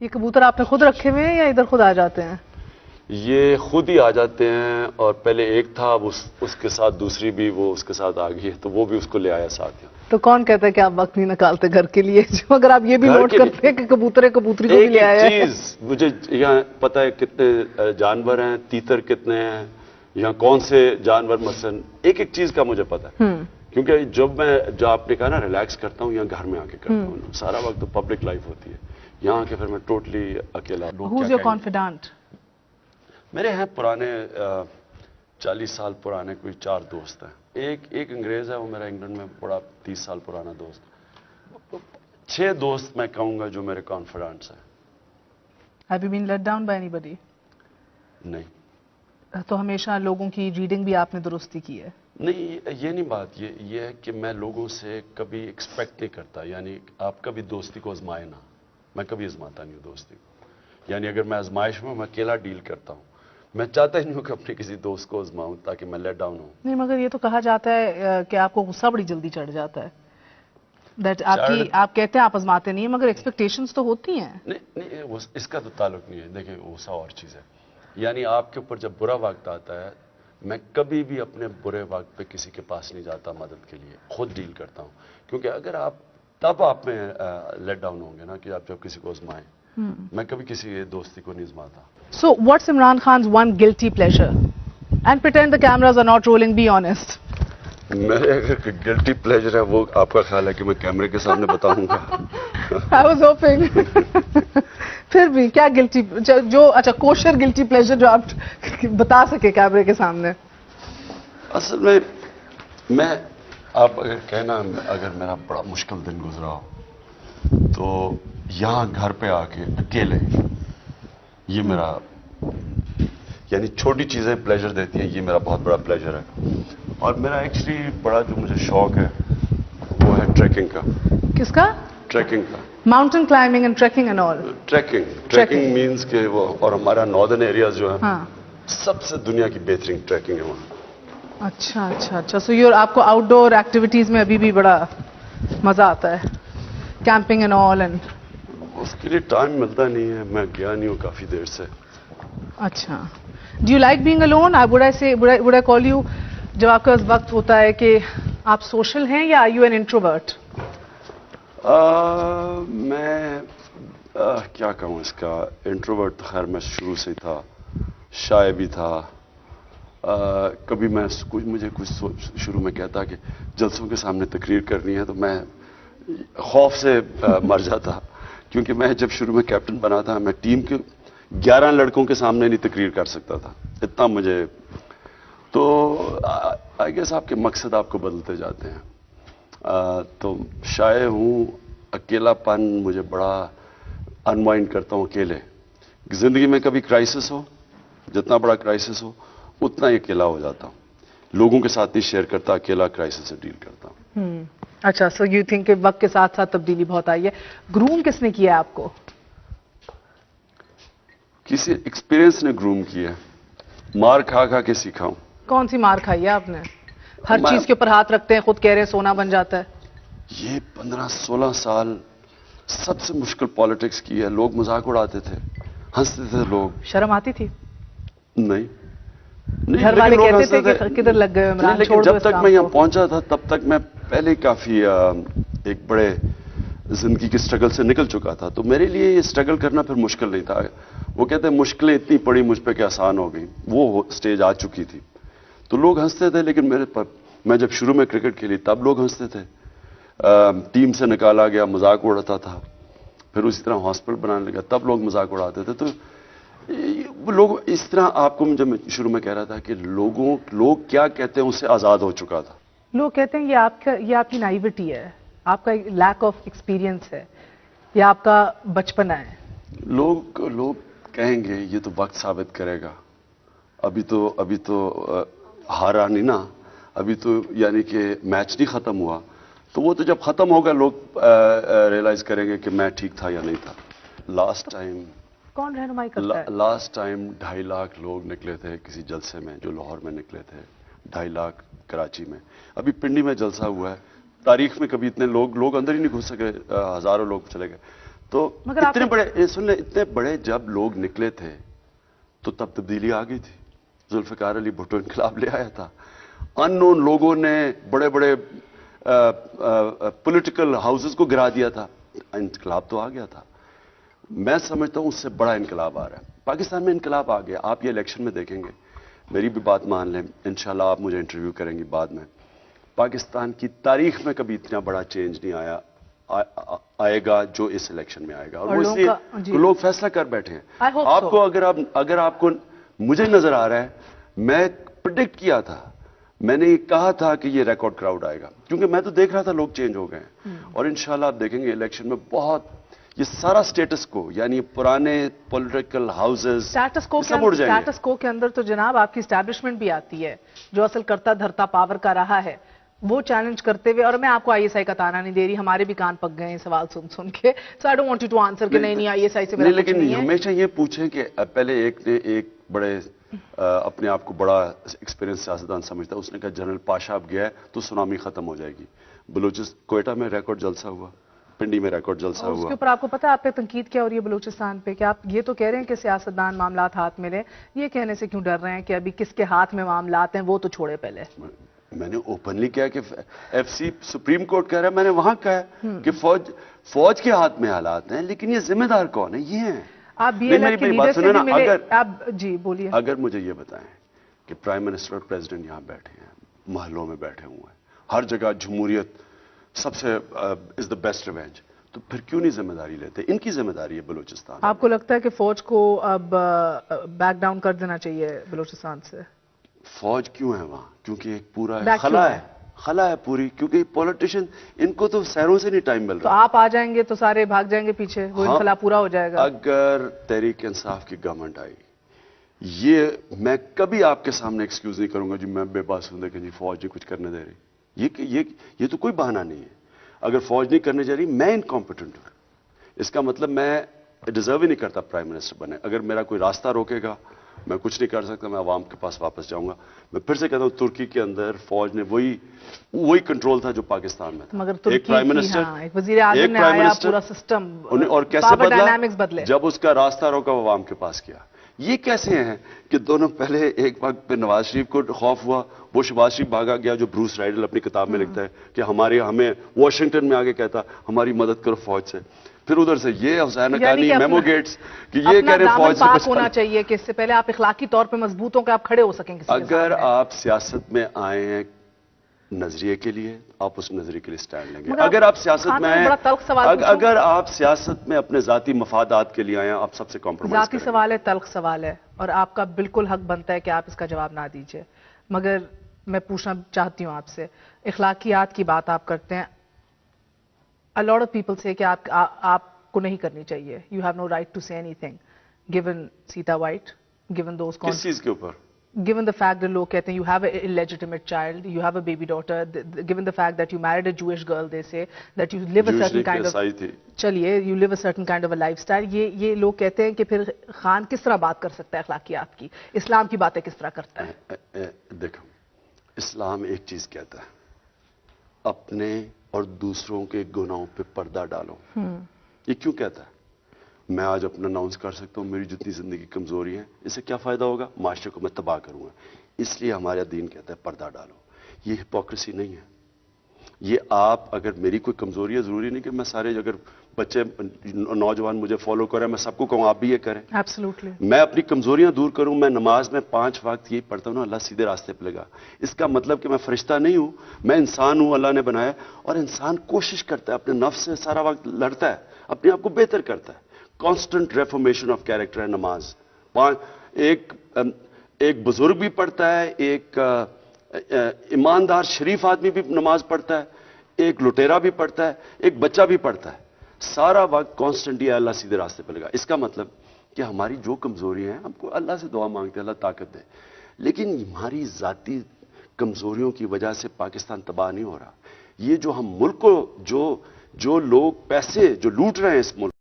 یہ کبوتر آپ نے خود رکھے ہوئے ہیں یا ادھر خود آ جاتے ہیں؟ یہ خود ہی آ جاتے ہیں، اور پہلے ایک تھا، اس کے ساتھ دوسری بھی وہ اس کے ساتھ آ گئی ہے، تو وہ بھی اس کو لے آیا ساتھ یہاں۔ تو کون کہتا ہے کہ آپ وقت نہیں نکالتے گھر کے لیے؟ جو اگر آپ یہ بھی نوٹ کرتے ہیں کہ کبوتری کو بھی لے آیا ہے۔ ایک چیز مجھے یہاں پتا ہے کتنے جانور ہیں، تیتر کتنے ہیں، یہاں کون سے جانور مثلاً، ایک ایک چیز کا مجھے پتا ہے، کیونکہ جو آپ نے کہا نا ریلیکس کرتا ہوں، یہاں گھر میں آ کے کرتا ہوں، سارا وقت تو پبلک لائف ہوتی ہے، یہاں کے پھر میں ٹوٹلی اکیلا۔ Who's your confidant? میرے ہیں پرانے 40 سال پرانے کوئی 4 دوست ہیں، ایک انگریز ہے، وہ میرا انگلینڈ میں بڑا 30 سال پرانا دوست، 6 دوست میں کہوں گا جو میرے کانفیڈنٹس ہیں۔ Have you been let down by anybody? نہیں تو ہمیشہ لوگوں کی ریڈنگ بھی آپ نے درستی کی ہے؟ نہیں، یہ نہیں بات، یہ ہے کہ میں لوگوں سے کبھی ایکسپیکٹ نہیں کرتا، یعنی آپ کبھی دوستی کو آزمائے نہ، میں کبھی آزماتا نہیں ہوں دوستی کو، یعنی اگر میں آزمائش میں اکیلا ڈیل کرتا ہوں، میں چاہتا ہی نہیں ہوں کہ اپنے کسی دوست کو آزماؤں تاکہ میں لیٹ ڈاؤن ہوں۔ نہیں، مگر یہ تو کہا جاتا ہے کہ آپ کو غصہ بڑی جلدی چڑھ جاتا ہے، آپ کہتے ہیں آپ آزماتے نہیں ہیں، مگر ایکسپیکٹیشنز تو ہوتی ہیں۔ نہیں، اس کا تو تعلق نہیں ہے، دیکھیں غصہ اور چیز ہے، یعنی آپ کے اوپر جب برا وقت آتا ہے، میں کبھی بھی اپنے برے وقت پہ کسی کے پاس نہیں جاتا مدد کے لیے، خود ڈیل کرتا ہوں، کیونکہ اگر تب آپ میں لیٹ ڈاؤن ہوں گے نا کہ آپ جب کسی کو آزمائیں، میں کبھی کسی دوستی کو نہیں آزماتا۔ So what's Imran Khan's one guilty pleasure? And pretend the cameras are not rolling, be honest. میرے اگر گلٹی پلیجر ہے وہ آپ کا خیال ہے کہ میں کیمرے کے سامنے بتاؤں گا؟ I was hoping. پھر بھی کیا گلٹی اچھا کوشر گلٹی پلیجر جو آپ بتا سکے کیمرے کے سامنے؟ اصل میں آپ اگر کہنا اگر میرا بڑا مشکل دن گزرا ہو تو یہاں گھر پہ آ کے اکیلے، یہ میرا یعنی چھوٹی چیزیں پلیجر دیتی ہیں، یہ میرا بہت بڑا پلیجر ہے، اور میرا ایکچولی بڑا جو مجھے شوق ہے وہ ہے ٹریکنگ کا۔ کس کا؟ ٹریکنگ کا، mountain climbing and trekking and all. Trekking means کہ وہ، اور ہمارا ناردرن ایریاز جو ہے سب سے دنیا کی بہترین ٹریکنگ ہے وہاں۔ اچھا سو آپ کو آؤٹ ڈور ایکٹیویٹیز میں ابھی بھی بڑا مزہ آتا ہے، کیمپنگ اینڈ آل؟ اینڈ اس کے لیے ٹائم ملتا نہیں ہے، میں گیا نہیں ہوں کافی دیر سے۔ اچھا، do you like being alone? would I call you جب آپ کا وقت ہوتا ہے کہ آپ سوشل ہیں یا are you an introvert؟ میں کیا کہوں اس کا، انٹروورٹ خیر میں شروع سے تھا، شائع بھی تھا، کبھی مجھے کچھ شروع میں کہتا کہ جلسوں کے سامنے تقریر کرنی ہے تو میں خوف سے مر جاتا، کیونکہ میں جب شروع میں کیپٹن بنا تھا میں ٹیم کے 11 لڑکوں کے سامنے نہیں تقریر کر سکتا تھا، اتنا مجھے، تو آئی گیس آپ کے مقصد آپ کو بدلتے جاتے ہیں، تو شائع ہوں، اکیلا پن مجھے بڑا انوائنڈ کرتا ہوں اکیلے، زندگی میں کبھی کرائسس ہو، جتنا بڑا کرائسس ہو اتنا ہی اکیلا ہو جاتا ہوں، لوگوں کے ساتھ نہیں شیئر کرتا، اکیلا کرائسس سے ڈیل کرتا ہوں۔ اچھا، سو یو تھنک کہ وقت کے ساتھ ساتھ تبدیلی بہت آئی ہے۔ گروم کس نے کیا آپ کو؟ کسی ایکسپیرینس نے گروم کیا، مار کھا کے سیکھا ہوں۔ کون سی مار کھائی ہے آپ نے؟ ہر چیز کے اوپر ہاتھ رکھتے ہیں، خود کہہ رہے ہیں سونا بن جاتا ہے۔ یہ 15-16 سال سب سے مشکل پالیٹکس کی ہے، لوگ مذاق اڑاتے تھے، ہنستے تھے لوگ۔ شرم آتی تھی؟ نہیں، گھر والے کہتے تھے کہ کدھر لگ گئے عمران، چھوڑ دو جب تک میں یہاں پہنچا تھا تب تک میں پہلے کافی ایک بڑے زندگی کی سٹرگل سے نکل چکا تھا، تو میرے لیے یہ سٹرگل کرنا پھر مشکل نہیں تھا۔ وہ کہتے ہیں مشکلیں اتنی پڑی مجھ پہ کہ آسان ہو گئی، وہ سٹیج آ چکی تھی، تو لوگ ہنستے تھے، لیکن میں جب شروع میں کرکٹ کھیلی تب لوگ ہنستے تھے، ٹیم سے نکالا گیا مذاق اڑاتا تھا، پھر اسی طرح ہاسپٹل بنانے لگا تب لوگ مذاق اڑاتے تھے، تو لوگ اس طرح آپ کو جب میں شروع میں کہہ رہا تھا کہ لوگ کیا کہتے ہیں اس سے آزاد ہو چکا تھا۔ لوگ کہتے ہیں یہ آپ کی نائیوٹی ہے، آپ کا لیک آف ایکسپیرینس ہے، یا آپ کا بچپنا ہے۔ لوگ کہیں گے، یہ تو وقت ثابت کرے گا، ابھی تو ہارا نہیں نا، ابھی تو یعنی کہ میچ نہیں ختم ہوا، تو وہ تو جب ختم ہوگا لوگ ریئلائز کریں گے کہ میں ٹھیک تھا یا نہیں تھا۔ لاسٹ ٹائم کون رہنمائی کرتا ہے؟ لاسٹ ٹائم 2.5 لاکھ لوگ نکلے تھے کسی جلسے میں جو لاہور میں نکلے تھے، 2.5 لاکھ کراچی میں، ابھی پنڈی میں جلسہ ہوا ہے، تاریخ میں کبھی اتنے لوگ اندر ہی نہیں گھس سکے، ہزاروں لوگ چلے گئے، تو مگر اتنے بڑے سن لیں، اتنے بڑے جب لوگ نکلے تھے تو تب تبدیلی آ گئی تھی. ذوالفقار علی بھٹو انقلاب لے آیا تھا. ان نون لوگوں نے بڑے بڑے پولیٹیکل ہاؤسز کو گرا دیا تھا. انقلاب تو آ گیا تھا. میں سمجھتا ہوں اس سے بڑا انقلاب آ رہا ہے. پاکستان میں انقلاب آ گیا. آپ یہ الیکشن میں دیکھیں گے، میری بھی بات مان لیں، انشاءاللہ آپ مجھے انٹرویو کریں گی بعد میں. پاکستان کی تاریخ میں کبھی اتنا بڑا چینج نہیں آئے گا جو اس الیکشن میں آئے گا. اور وہ اس لیے لوگ فیصلہ کر بیٹھے ہیں. آپ کو اگر آپ کو مجھے نظر آ رہا ہے، میں پریڈکٹ کیا تھا، میں نے یہ کہا تھا کہ یہ ریکارڈ کراؤڈ آئے گا، کیونکہ میں تو دیکھ رہا تھا لوگ چینج ہو گئے ہیں. اور انشاءاللہ آپ دیکھیں گے الیکشن میں بہت یہ سارا سٹیٹس کو، یعنی پرانے پولیٹیکل ہاؤسز سٹیٹس کو کے اندر تو جناب آپ کی اسٹیبلشمنٹ بھی آتی ہے جو اصل کرتا دھرتا پاور کا رہا ہے، وہ چیلنج کرتے ہوئے. اور میں آپ کو آئی ایس آئی کا تانا نہیں دے رہی، ہمارے بھی کان پک گئے ہیں سوال سن سن کے. So I don't want you to answer کہ نہیں آئی ایس آئی سے میرا کچھ نہیں ہے. لیکن ہمیشہ یہ پوچھیں کہ پہلے ایک بڑے اپنے آپ کو بڑا ایکسپیرینس سیاستدان سمجھتا ہے، اس نے کہا جنرل پاشا اب گیا ہے تو سونامی ختم ہو جائے گی. کوئٹہ میں ریکارڈ جلسہ ہوا، پنڈی میں ریکارڈ جلسہ ہوا. اس کے اوپر آپ کو پتا ہے آپ پہ تنقید کیا ہو رہی ہے بلوچستان پہ، کہ آپ یہ تو کہہ رہے ہیں کہ سیاستدان معاملات ہاتھ میں لیں، یہ کہنے سے کیوں ڈر رہے ہیں کہ ابھی کس کے ہاتھ میں معاملات ہیں وہ تو چھوڑے پہلے. میں نے اوپنلی کہا کہ ایف سی سپریم کورٹ کہہ رہا ہے، میں نے وہاں کہا کہ فوج کے ہاتھ میں حالات ہیں، لیکن یہ ذمہ دار کون ہے؟ یہ ہیں. آپ بی ایل ایف کے لیڈر سے بھی ملے، آپ جی بولیے. اگر مجھے یہ بتائیں کہ پرائم منسٹر اور پریزیڈنٹ یہاں بیٹھے ہیں، محلوں میں بیٹھے ہوئے ہیں، ہر جگہ جمہوریت سب سے از دا بیسٹ ریونج، تو پھر کیوں نہیں ذمہ داری لیتے؟ ان کی ذمہ داری ہے بلوچستان. آپ کو لگتا ہے کہ فوج کو اب بیک ڈاؤن کر دینا چاہیے بلوچستان سے؟ فوج کیوں ہے وہاں؟ کیونکہ ایک پورا خلا ہے پوری، کیونکہ پولیٹیشین ان کو تو سیروں سے نہیں ٹائم مل رہا. تو آپ آ جائیں گے تو سارے بھاگ جائیں گے پیچھے، وہ انخلا پورا ہو جائے گا. اگر تحریک انصاف کی گورنمنٹ آئی، یہ میں کبھی آپ کے سامنے ایکسکیوز نہیں کروں گا جی میں بے بس ہوں کہ جی فوج نہیں کچھ کرنے دے رہی. یہ تو کوئی بہانہ نہیں ہے. اگر فوج نہیں کرنے جا رہی، میں انکمپیٹنٹ ہوں، اس کا مطلب میں ڈیزرو ہی نہیں کرتا پرائم منسٹر بنے. اگر میرا کوئی راستہ روکے گا میں کچھ نہیں کر سکتا، میں عوام کے پاس واپس جاؤں گا. میں پھر سے کہتا ہوں ترکی کے اندر فوج نے وہی کنٹرول تھا جو پاکستان میں تھا. مگر ایک پرائم منسٹر، ایک وزیر اعظم نے آیا، پورا سسٹم اور کیسے بدلا جب اس کا راستہ روکا وہ عوام کے پاس کیا. یہ کیسے ہیں کہ دونوں پہلے ایک وقت پہ نواز شریف کو خوف ہوا، وہ شہباز شریف بھاگا گیا، جو بروس رائڈل اپنی کتاب میں لکھتا ہے کہ ہمیں واشنگٹن میں آگے کہتا ہماری مدد کرو فوج سے. پھر ادھر سے یہ حسین حقانی، میمو گیٹس کہ یہ کہہ رہے ہیں فوج سے پاک ہونا چاہیے کہ اس سے پہلے آپ اخلاقی طور پہ مضبوط ہو کہ آپ کھڑے ہو سکیں. اگر آپ سیاست میں آئے ہیں نظریے کے لیے، آپ اس نظریے کے لیے سٹینڈ لیں گے. اگر آپ سیاست میں آئے، اگر آپ سیاست میں اپنے ذاتی مفادات کے لیے آئے ہیں، آپ سب سے کمپرومائز ذاتی سوال ہے، تلخ سوال ہے، اور آپ کا بالکل حق بنتا ہے کہ آپ اس کا جواب نہ دیجئے. مگر میں پوچھنا چاہتی ہوں آپ سے، اخلاقیات کی بات آپ کرتے ہیں. A lot of people say کہ آپ کو نہیں کرنی چاہیے. You have no right to say anything. Given Sita White, given those کس چیز کے اوپر؟ Given the fact that لوگ کہتے ہیں you have an illegitimate child, you have a baby daughter, given the fact that you married a Jewish girl, they say that you live a certain kind of چلیے you live a certain kind of a lifestyle. یہ لوگ کہتے ہیں کہ پھر خان کس طرح بات کر سکتا ہے اخلاقیات کی، اسلام کی باتیں کس طرح کرتا ہے؟ دیکھو، اسلام ایک چیز کہتا ہے، اپنے اور دوسروں کے گناہوں پہ پردہ ڈالو. یہ کیوں کہتا ہے؟ میں آج اپنا اناؤنس کر سکتا ہوں میری جتنی زندگی کمزوری ہے، اس سے کیا فائدہ ہوگا؟ معاشرے کو میں تباہ کروں گا. اس لیے ہمارا دین کہتا ہے پردہ ڈالو. یہ ہپوکریسی نہیں ہے. یہ آپ اگر میری کوئی کمزوری ہے، ضروری نہیں کہ میں سارے اگر بچے نوجوان مجھے فالو کریں میں سب کو کہوں آپ بھی یہ کریں. Absolutely. میں اپنی کمزوریاں دور کروں. میں نماز میں 5 وقت یہی پڑھتا ہوں نا، اللہ سیدھے راستے پہ لگا. اس کا مطلب کہ میں فرشتہ نہیں ہوں، میں انسان ہوں، اللہ نے بنایا. اور انسان کوشش کرتا ہے، اپنے نفس سے سارا وقت لڑتا ہے، اپنے آپ کو بہتر کرتا ہے. کانسٹنٹ ریفارمیشن آف کیریکٹر ہے نماز. ایک بزرگ بھی پڑھتا ہے، ایک ایماندار شریف آدمی بھی نماز پڑھتا ہے، ایک لٹیرا بھی پڑھتا ہے، ایک بچہ بھی پڑھتا ہے. سارا وقت کانسٹنٹلی اللہ سیدھے راستے پہ لگا. اس کا مطلب کہ ہماری جو کمزوریاں ہیں ہم کو اللہ سے دعا مانگتے ہیں اللہ طاقت دے. لیکن ہماری ذاتی کمزوریوں کی وجہ سے پاکستان تباہ نہیں ہو رہا. یہ جو ہم ملک کو جو لوگ پیسے جو لوٹ رہے ہیں اس ملک